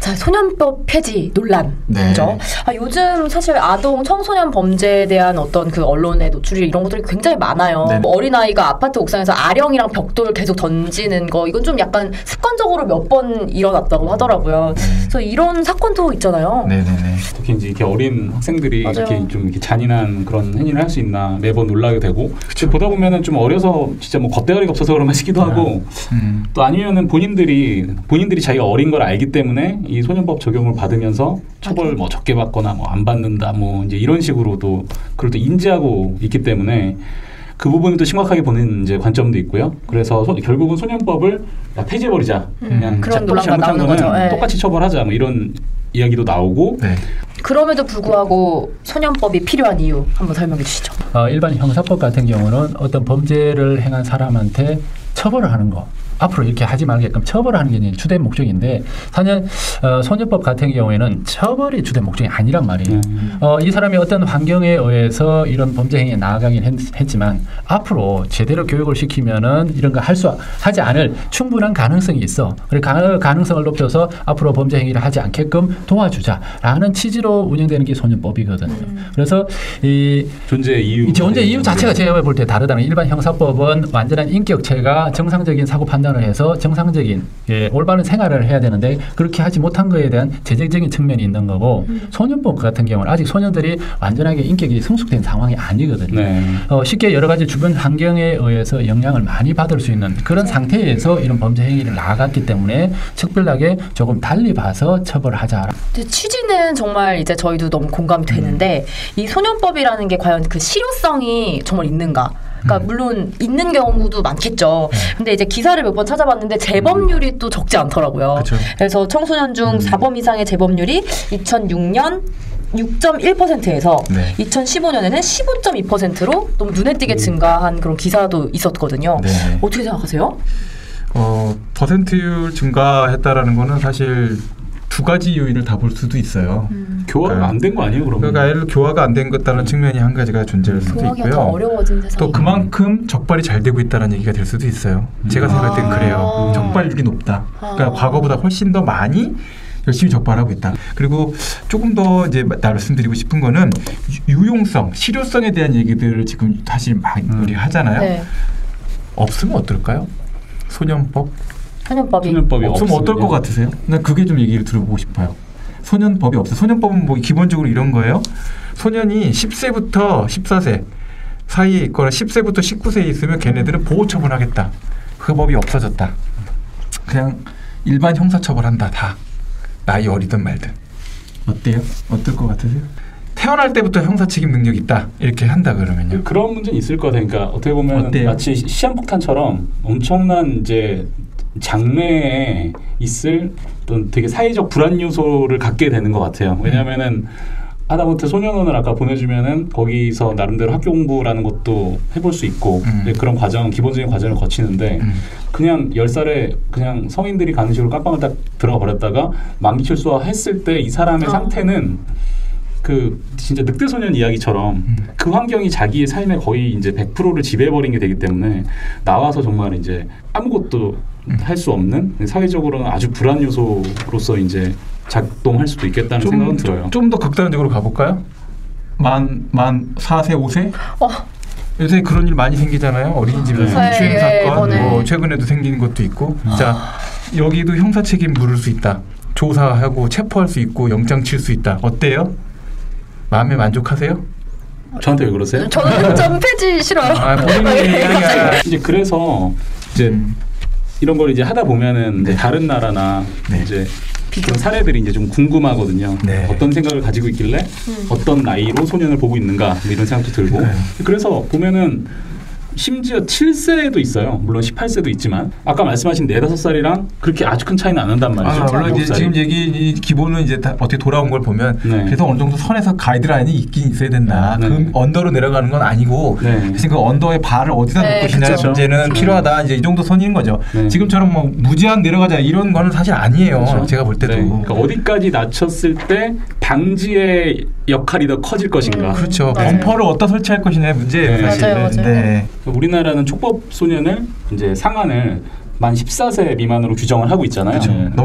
자, 소년법 폐지 논란. 네. 그죠? 요즘 사실 아동 청소년 범죄에 대한 어떤 그 언론의 노출이 이런 것들이 굉장히 많아요. 네. 뭐 어린아이가 아파트 옥상에서 아령이랑 벽돌 계속 던지는 거, 이건 좀 약간 습관적으로 몇 번 일어났다고 하더라고요. 그래서 이런 사건도 있잖아요. 네네네. 특히 이제 이렇게 어린 학생들이 맞아요. 이렇게 좀 이렇게 잔인한 그런 행위를 할 수 있나 매번 놀라게 되고, 보다 보면은 좀 어려서 진짜 뭐 겉대가리가 없어서 그런 말 싶기도 하고, 또 아니면은 본인들이 자기가 어린 걸 알기 때문에 이 소년법 적용을 받으면서 처벌 뭐 적게 받거나 뭐 안 받는다 뭐 이제 이런 식으로도 그걸 또 인지하고 있기 때문에 그 부분을 또 심각하게 보는 이제 관점도 있고요. 그래서 결국은 소년법을 폐지해버리자. 그냥 그런 똑같이 논란가 잘못한 나오는 거는 거죠. 네. 똑같이 처벌하자. 뭐 이런 이야기도 나오고. 네. 그럼에도 불구하고 소년법이 필요한 이유 한번 설명해 주시죠. 일반 형사법 같은 경우는 어떤 범죄를 행한 사람한테 처벌을 하는 거. 앞으로 이렇게 하지 말게끔 처벌하는 게 주된 목적인데, 사실 소년법 같은 경우에는 처벌이 주된 목적이 아니란 말이에요. 이 사람이 어떤 환경에 의해서 이런 범죄 행위에 나아가긴 했지만 앞으로 제대로 교육을 시키면은 이런 거 하지 않을 충분한 가능성이 있어. 그래 가능성을 높여서 앞으로 범죄 행위를 하지 않게끔 도와주자라는 취지로 운영되는 게 소년법이거든요. 그래서 이 존재 이유 자체가 제가 볼 때 다르다는, 일반 형사법은 완전한 인격체가 정상적인 사고 판단을 해서 정상적인 올바른 생활을 해야 되는데 그렇게 하지 못한 거에 대한 제재적인 측면이 있는 거고, 소년법 같은 경우는 아직 소년들이 완전하게 인격이 성숙된 상황이 아니거든요. 네. 쉽게 여러 가지 주변 환경에 의해서 영향을 많이 받을 수 있는 그런 상태에서 이런 범죄 행위를 나아갔기 때문에 특별하게 조금 달리 봐서 처벌하자. 취지는 정말 이제 저희도 너무 공감이 되는데 이 소년법이라는 게 과연 그 실효성이 정말 있는가? 그러니까 물론 있는 경우도 많겠죠. 근데 이제 기사를 몇 번 찾아봤는데 재범률이 또 적지 않더라고요. 그쵸. 그래서 청소년 중 4범 이상의 재범률이 2006년 6.1%에서 네. 2015년에는 15.2%로 너무 눈에 띄게 증가한 그런 기사도 있었거든요. 네. 어떻게 생각하세요? 퍼센트율 증가했다라는 거는 사실 두 가지 요인을 다 볼 수도 있어요. 교화가 안 된 거 아니에요, 그러면? 그러니까 아예 교화가 안 된 것다는 측면이 한 가지가 존재할 수도 교화가 더 있고요. 어려워진 세상. 또 그만큼 적발이 잘 되고 있다는 얘기가 될 수도 있어요. 제가 생각할 땐 그래요. 적발률이 높다. 그러니까 과거보다 훨씬 더 많이 열심히 적발하고 있다. 그리고 조금 더 이제 말씀드리고 싶은 거는 유용성, 실효성에 대한 얘기들을 지금 사실 많이 우리 하잖아요. 네. 없으면 어떨까요? 소년법이 없으면 어떨 것 같으세요? 난 그게 좀 얘기를 들어보고 싶어요. 소년법이 없어. 소년법은 뭐 기본적으로 이런 거예요. 소년이 10세부터 14세 사이에 있거나 10세부터 19세에 있으면 걔네들은 보호 처분하겠다. 그 법이 없어졌다. 그냥 일반 형사처벌한다. 다. 나이 어리든 말든. 어때요? 어떨 것 같으세요? 태어날 때부터 형사 책임 능력 있다. 이렇게 한다 그러면요. 그런 문제는 있을 것 같아요. 그러니까 어떻게 보면 어때요? 마치 시한폭탄처럼 엄청난 이제 장래에 있을 어떤 되게 사회적 불안 요소를 갖게 되는 것 같아요. 왜냐하면은 하다못해 소년원을 아까 보내주면은 거기서 나름대로 학교 공부라는 것도 해볼 수 있고 그런 기본적인 과정을 거치는데 그냥 10살에 그냥 성인들이 가는 식으로 깜빵을 딱 들어가 버렸다가 만기 출소했을 때 이 사람의 상태는 그 진짜 늑대 소년 이야기처럼 그 환경이 자기의 삶의 거의 이제 100%를 지배해버린 게 되기 때문에 나와서 정말 이제 아무것도 할 수 없는 사회적으로는 아주 불안 요소로서 이제 작동할 수도 있겠다는 생각은 들어요. 좀 더 극단적으로 가볼까요? 만 4세, 5세? 요새 그런 일 많이 생기잖아요. 어린이집에서 성추행 사건, 뭐 최근에도 생긴 것도 있고. 자, 여기도 형사 책임 물을 수 있다. 조사하고 체포할 수 있고 영장 칠 수 있다. 어때요? 마음에 만족하세요? 저한테 왜 그러세요? 저는 좀 폐지 싫어요. 이제 그래서 이제 이런 걸 이제 하다 보면은 다른 나라나 이제 그런 사례들이 이제 좀 궁금하거든요. 어떤 생각을 가지고 있길래 어떤 나이로 소년을 보고 있는가 뭐 이런 생각도 들고. 그래서 보면은 심지어 7세도 있어요. 물론 18세도 있지만 아까 말씀하신 4-5살이랑 그렇게 아주 큰 차이는 안 난단 말이죠. 물론 이제 지금 얘기 기본은 이제 다 어떻게 돌아온 걸 보면 그래서 어느 정도 선에서 가이드라인이 있긴 있어야 된다. 그 언더로 내려가는 건 아니고 대신 그 언더의 발을 어디다 놓을 것이냐의 문제는 필요하다. 이제 이 정도 선인 거죠. 지금처럼 뭐 무제한 내려가자 이런 거는 사실 아니에요. 제가 볼 때도. 그러니까 어디까지 낮췄을 때 방지의 역할이 더 커질 것인가. 그렇죠. 범퍼를 어디다 설치할 것이냐의 문제예요. 사실. 맞아요. 우리나라는 촉법 소년을 이제 상한을 만 14세 미만으로 규정을 하고 있잖아요.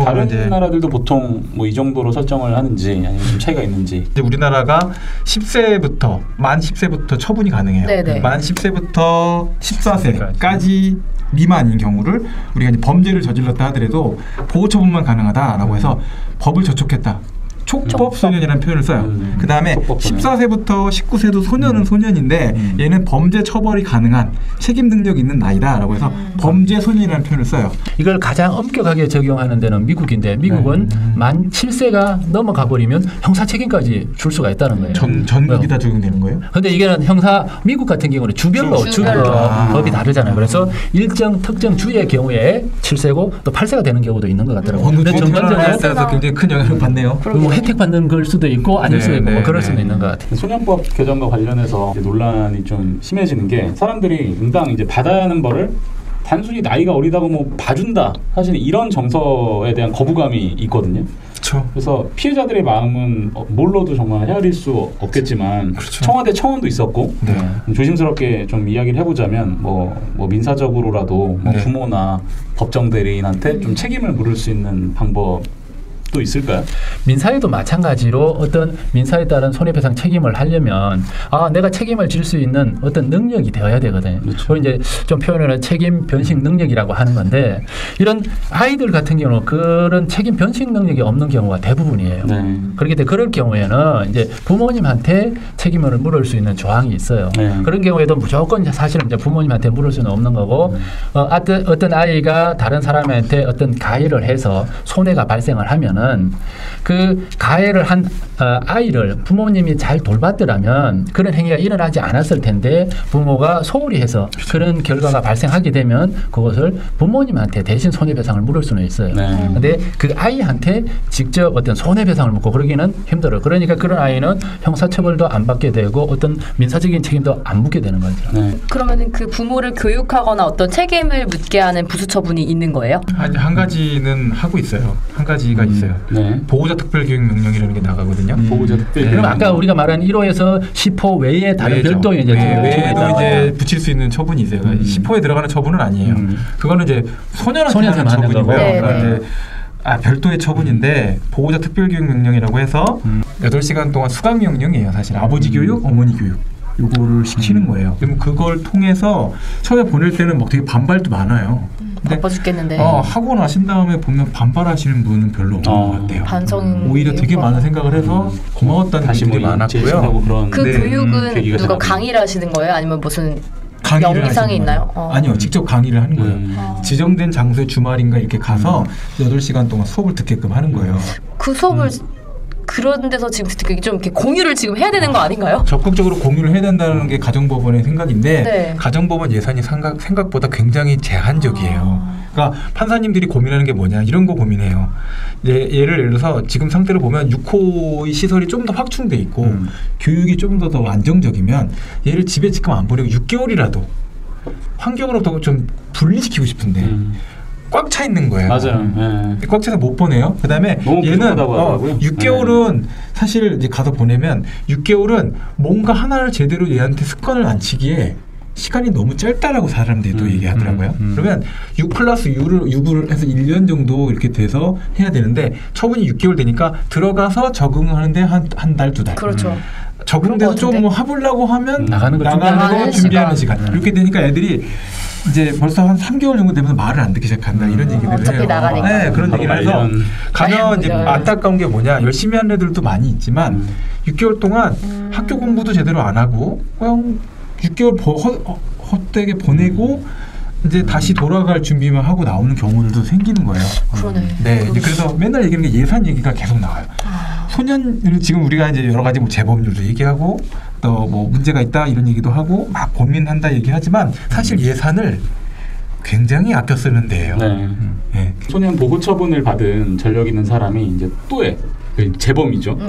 다른 나라들도 보통 뭐 이 정도로 설정을 하는지 아니면 좀 차이가 있는지. 이제 우리나라가 10세부터 만 10세부터 처분이 가능해요. 네네. 만 10세부터 14세까지 미만인 경우를 우리가 이제 범죄를 저질렀다 하더라도 보호 처분만 가능하다라고 해서 법을 저촉했다. 촉법 소년이라는 표현을 써요. 그 다음에 14세부터 19세도 소년은 소년인데 얘는 범죄 처벌이 가능한 책임 능력이 있는 나이다라고 해서 범죄 소년이라는 표현을 써요. 이걸 가장 엄격하게 적용하는 데는 미국인데 미국은 만 7세가 넘어가 버리면 형사 책임까지 줄 수가 있다는 거예요. 전국이 다 적용되는 거예요? 그런데 이게는 형사 미국 같은 경우는 주별로 법이 다르잖아요. 그래서 일정 특정 주의 경우에 7세고 또 8세가 되는 경우도 있는 것 같더라고요. 근데 전반적으로 따라서 굉장히 큰 영향을 받네요. 뭐 혜택 받는 걸 수도 있고 아닐 수도 있고 뭐 그럴 수도 있는 것 같아요. 소년법 개정과 관련해서 논란이 좀 심해지는 게 사람들이 응당 이제 받아야 하는 벌을 단순히 나이가 어리다고 뭐 봐준다 사실 이런 정서에 대한 거부감이 있거든요. 그렇죠. 그래서 피해자들의 마음은 뭘로도 정말 헤아릴 수 없겠지만 그렇죠. 청와대 청원도 있었고 조심스럽게 좀 이야기를 해보자면 뭐 민사적으로라도 뭐 부모나 법정 대리인한테 좀 책임을 물을 수 있는 방법 또 있을까요? 민사에도 마찬가지로 어떤 민사에 따른 손해배상 책임을 하려면 내가 책임을 질 수 있는 어떤 능력이 되어야 되거든요. 그렇죠. 이제 좀 표현을 책임 변식 능력이라고 하는 건데 이런 아이들 같은 경우는 그런 책임 변식 능력이 없는 경우가 대부분이에요. 그렇기 때문에 그럴 경우에는 이제 부모님한테 책임을 물을 수 있는 조항이 있어요. 그런 경우에도 무조건 사실은 이제 부모님한테 물을 수는 없는 거고 어떤 아이가 다른 사람한테 어떤 가해를 해서 손해가 발생을 하면은 그 가해를 한 아이를 부모님이 잘 돌봤더라면 그런 행위가 일어나지 않았을 텐데 부모가 소홀히 해서 그런 결과가 발생하게 되면 그것을 부모님한테 대신 손해배상을 물을 수는 있어요. 그런데 그 아이한테 직접 어떤 손해배상을 묻고 그러기는 힘들어요. 그러니까 그런 아이는 형사처벌도 안 받게 되고 어떤 민사적인 책임도 안 묻게 되는 거죠. 그러면 그 부모를 교육하거나 어떤 책임을 묻게 하는 부수처분이 있는 거예요? 아니, 한 가지는 하고 있어요. 한 가지가 있어요. 보호자 특별교육명령이라는 게 나가거든요. 보호자 특별. 그럼 아까 우리가 말한 1호에서 10호 외에 다른 별도의 이제 외에도 이제 붙일 수 있는 처분이 있어요. 10호에 들어가는 처분은 아니에요. 그거는 이제 소년한테 하는 처분이고요. 그런데 별도의 처분인데 보호자 특별교육명령이라고 해서 8시간 동안 수강명령이에요. 사실 아버지 교육, 어머니 교육. 요거를 시키는 거예요. 그럼 그걸 통해서 처음에 보낼 때는 막 되게 반발도 많아요. 바빠 죽겠는데. 하고 나신 다음에 보면 반발하시는 분은 별로 없는 것 같아요. 반성. 오히려 되게 많은 생각을 해서 고마웠다는 분들이 많았고요. 그 교육은 누가 강의를 하시는 거예요? 아니면 무슨 영상이 있나요? 아니요. 직접 강의를 하는 거예요. 지정된 장소에 주말인가 이렇게 가서 8시간 동안 수업을 듣게끔 하는 거예요. 그 수업을 그런 데서 지금 좀 이렇게 공유를 지금 해야 되는 거 아닌가요? 적극적으로 공유를 해야 된다는 게 가정법원의 생각인데 가정법원 예산이 생각보다 굉장히 제한적이에요. 그러니까 판사님들이 고민하는 게 뭐냐 이런 거 고민해요. 예를 들어서 지금 상태로 보면 6호의 시설이 좀 더 확충돼 있고 교육이 좀 더 안정적이면 얘를 집에 지금 안 보내고 6개월이라도 환경으로부터 좀 분리시키고 싶은데 꽉 차 있는 거예요. 맞아요. 꽉 차서 못 보내요. 그다음에 얘는 6개월은 사실 이제 가서 보내면 6개월은 뭔가 하나를 제대로 얘한테 습관을 안 치기에 시간이 너무 짧다라고 사람들이 또 얘기하더라고요. 그러면 6 플러스 6을 해서 1년 정도 이렇게 돼서 해야 되는데 처분이 6개월 되니까 들어가서 적응하는데 한 달, 2달. 그렇죠. 적응돼서 좀 해보려고 하면 나가는 거 준비하는 시간. 이렇게 되니까 애들이 이제 벌써 한 3개월 정도 되면서 말을 안 듣기 시작한다 이런 얘기를 해요. 어차피 나가니까. 그런 얘기를 해서 가면 이제 안타까운 게 뭐냐 열심히 하는 애들도 많이 있지만 6개월 동안 학교 공부도 제대로 안 하고 그냥 6개월 헛되게 보내고 이제 다시 돌아갈 준비만 하고 나오는 경우들도 생기는 거예요. 그러네. 네, 이제 그래서 맨날 얘기하는 게 예산 얘기가 계속 나와요. 소년을 지금 우리가 이제 여러 가지 뭐 재범률도 얘기하고 또 뭐 문제가 있다 이런 얘기도 하고 막 고민한다 얘기하지만 사실 예산을 굉장히 아껴 쓰는 데예요. 네. 소년 보호 처분을 받은 전력 있는 사람이 이제 또해 재범이죠.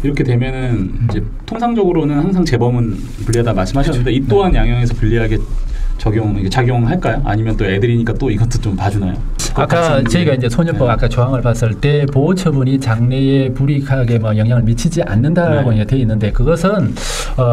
이렇게 되면은 이제 통상적으로는 항상 재범은 불리하다 말씀하셨는데 이 또한 양형에서 불리하게 작용할까요? 아니면 또 애들이니까 또 이것도 좀 봐주나요? 아까 저희가 이제 소년법 아까 조항을 봤을 때 보호 처분이 장래에 불이익하게 뭐 영향을 미치지 않는다라고 돼 있는데 그것은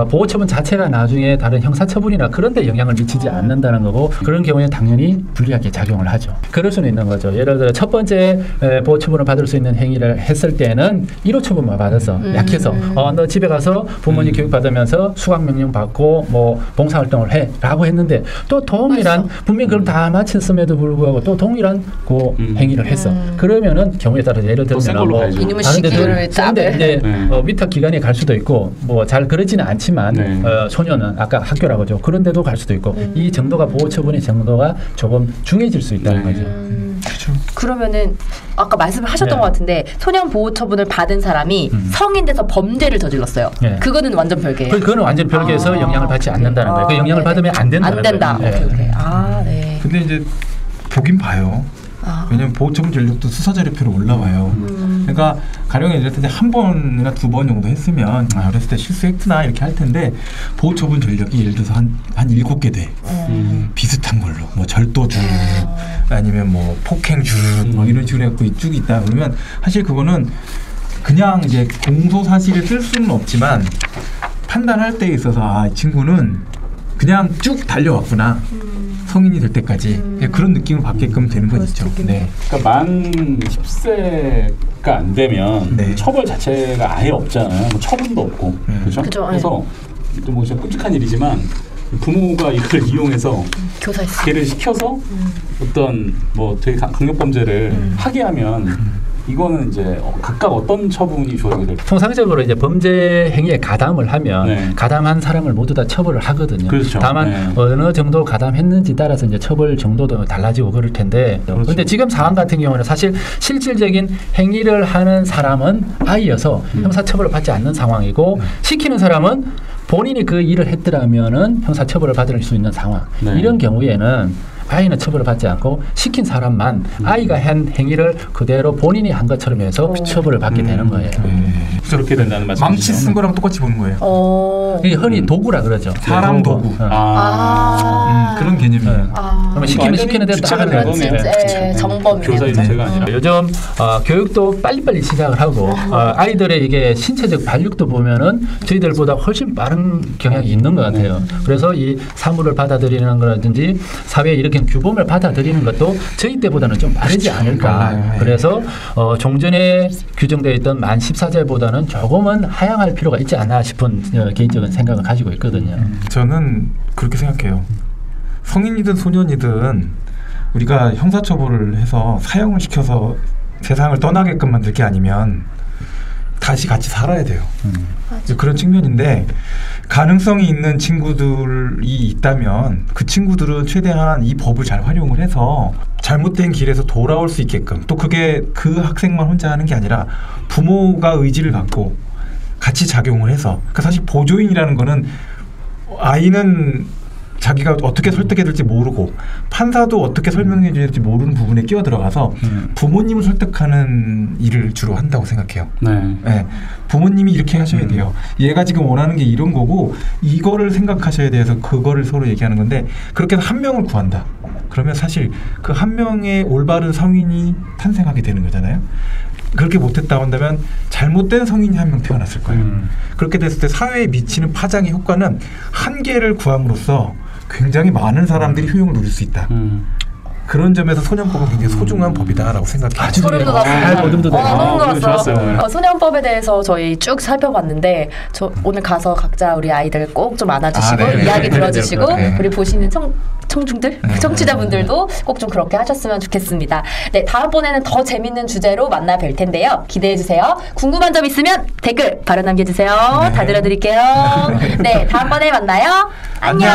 보호 처분 자체가 나중에 다른 형사 처분이나 그런 데 영향을 미치지 않는다는 거고 그런 경우에 당연히 불리하게 작용을 하죠. 그럴 수는 있는 거죠. 예를 들어 첫 번째 보호 처분을 받을 수 있는 행위를 했을 때는 1호 처분만 받아서 약해서 너 집에 가서 부모님 교육 받으면서 수강 명령 받고 뭐 봉사활동을 해라고 했는데 또 동일한 분명히 그럼 다 마쳤음에도 불구하고 또 동일한 그 행위를 했어. 그러면은 경우에 따라서 예를 들면 뭐 이놈의 시기를 짜는데 이제 위탁 기관에 갈 수도 있고 뭐 잘 그러지는 않지만 소년은 아까 학교라고 하죠. 그런 데도 갈 수도 있고 이 정도가 보호 처분의 정도가 조금 중해질 수 있다는 거죠. 그렇죠. 그러면은 아까 말씀을 하셨던 것 같은데 소년 보호 처분을 받은 사람이 성인 돼서 범죄를 저질렀어요. 그거는 완전 별개예요. 그거는 완전 별개에서 영향을 받지 않는다는 거예요. 그 영향을 받으면 안 된다는 거예요. 안 된다. 오케이. 아, 네. 근데 이제 보긴 봐요. 왜냐면 보호 처분 전력도 수사 자료표로 올라와요. 그러니까 가령 예를 들어 한 번이나 두 번 정도 했으면 어렸을 때 실수했구나 이렇게 할 텐데 보호 처분 전력이 예를 들어서 한 7개 돼. 비슷한 걸로 뭐 절도주 아니면 뭐 폭행주 뭐 이런 식으로 해갖고 쭉 있다 그러면 사실 그거는 그냥 이제 공소 사실을 쓸 수는 없지만 판단할 때 있어서 이 친구는 그냥 쭉 달려왔구나. 성인이 될 때까지 그런 느낌을 받게끔 되는 건 있죠. 네. 그러니까 만 10세가 안 되면 처벌 자체가 아예 없잖아요. 뭐 처분도 없고, 그렇죠? 그래서 뭐 진짜 끔찍한 일이지만 부모가 이걸 이용해서 걔를 시켜서 어떤 뭐 되게 강력 범죄를 하게 하면. 이거는 이제 각각 어떤 처분이 주어지게 될까요? 통상적으로 이제 범죄 행위에 가담을 하면 가담한 사람을 모두 다 처벌을 하거든요. 그렇죠. 다만 어느 정도 가담했는지 따라서 이제 처벌 정도도 달라지고 그럴 텐데 그런데 지금 상황 같은 경우는 사실 실질적인 행위를 하는 사람은 아이여서 형사처벌을 받지 않는 상황이고 시키는 사람은 본인이 그 일을 했더라면은 형사처벌을 받을 수 있는 상황. 이런 경우에는 아이는 처벌을 받지 않고 시킨 사람만 아이가 한 행위를 그대로 본인이 한 것처럼 해서 처벌을 받게 되는 거예요. 그렇게 된다는 말씀이시죠? 망치 쓴 거랑 똑같이 보는 거예요. 이게 흔히 도구라 그러죠. 사람 도구. 그런 개념이에요. 그러면 시키는 대로 다 하는 거네. 정범이네요. 교사의 자체가 아니라. 요즘 교육도 빨리빨리 시작을 하고 아이들의 이게 신체적 발육도 보면은 저희들보다 훨씬 빠른 경향이 있는 것 같아요. 그래서 이 사물을 받아들이는 거라든지 사회에 이렇게 규범을 받아들이는 것도 저희 때보다는 좀 빠르지 않을까. 그래서 종전에 규정되어 있던 만 14세보다는 조금은 하향할 필요가 있지 않나 싶은 개인적인 생각을 가지고 있거든요. 저는 그렇게 생각해요. 성인이든 소년이든 우리가 형사처벌을 해서 사형을 시켜서 세상을 떠나게끔 만들 게 아니면 다시 같이 살아야 돼요. 그런 측면인데 가능성이 있는 친구들이 있다면 그 친구들은 최대한 이 법을 잘 활용을 해서 잘못된 길에서 돌아올 수 있게끔 또 그게 그 학생만 혼자 하는 게 아니라 부모가 의지를 갖고 같이 작용을 해서 그러니까 사실 보조인이라는 거는 아이는 자기가 어떻게 설득해야 될지 모르고 판사도 어떻게 설명해 줘야 될지 모르는 부분에 끼어들어가서 부모님을 설득하는 일을 주로 한다고 생각해요. 부모님이 이렇게 하셔야 돼요. 얘가 지금 원하는 게 이런 거고 이거를 생각하셔야 돼서 그거를 서로 얘기하는 건데 그렇게 해서 한 명을 구한다. 그러면 사실 그 한 명의 올바른 성인이 탄생하게 되는 거잖아요. 그렇게 못했다고 한다면 잘못된 성인이 한 명 태어났을 거예요. 그렇게 됐을 때 사회에 미치는 파장의 효과는 한 개를 구함으로써 굉장히 많은 사람들이 효용을 누릴 수 있다. 그런 점에서 소년법은 굉장히 소중한 법이다라고 생각해요. 소름 돋았어요. 보듬도 되고. 너무 좋았어요. 소년법에 대해서 저희 쭉 살펴봤는데 저 오늘 가서 각자 우리 아이들 꼭 좀 안아주시고 이야기 들어주시고 우리 보시는 청중들, 청취자분들도 꼭 좀 그렇게 하셨으면 좋겠습니다. 네, 다음번에는 더 재밌는 주제로 만나 뵐 텐데요. 기대해주세요. 궁금한 점 있으면 댓글 바로 남겨주세요. 다 들어드릴게요. 네, 다음번에 만나요. 안녕.